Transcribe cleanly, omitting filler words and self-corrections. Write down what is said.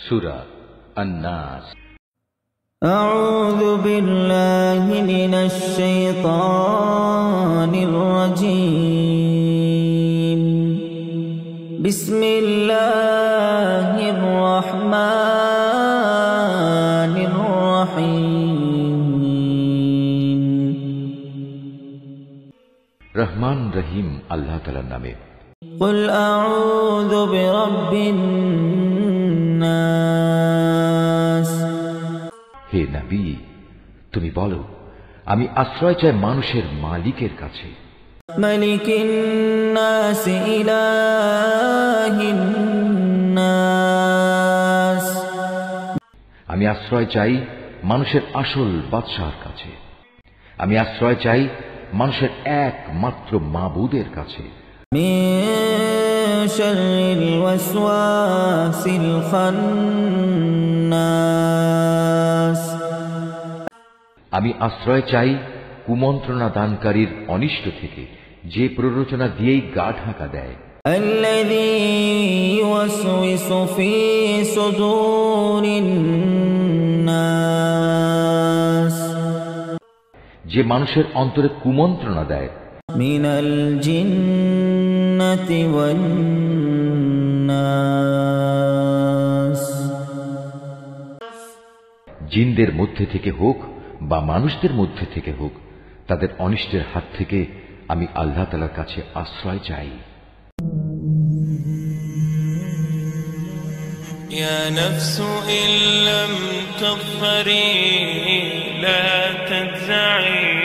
সূরা আন-নাস। আউযু বিল্লাহি মিনাশ শাইতানির রাজীম। বিসমিল্লাহির রহমানির রহিম। রহমান রহিম আল্লাহ তাআলার নামে। কুল আউযু বিরাব্বিন নাস। হে নবী, তুমি বলো, আমি আশ্রয় চাই মানুষের মালিকের কাছে। মালিকিন নাস ইলাহিন নাস। আমি আশ্রয় চাই মানুষের আসল বাদশাহর কাছে। আমি আশ্রয় চাই মানুষের একমাত্র মাবুদের কাছে। মিন শাররিল ওয়াসওয়াসিল খান্নাস। আমি আশ্রয় চাই কুমন্ত্রণা দানকারীর অনিষ্ট থেকে, যে প্ররোচনা দিয়েই গা ঢাকা দেয়। আল্লাযী ইউওয়াসওয়িসু ফী সুদুরিন নাস। যে মানুষের অন্তরে কুমন্ত্রণা দেয়। মিনাল জিন্নাতি ওয়ান নাস। জিনদের মধ্যে থেকে হোক বা মানুষদের মধ্যে থেকে হোক, তাদের অনিষ্টের হাত থেকে আমি আল্লাহ তাআলার কাছে আশ্রয় চাই। يا نفس إن لم تغفري لا تجزعي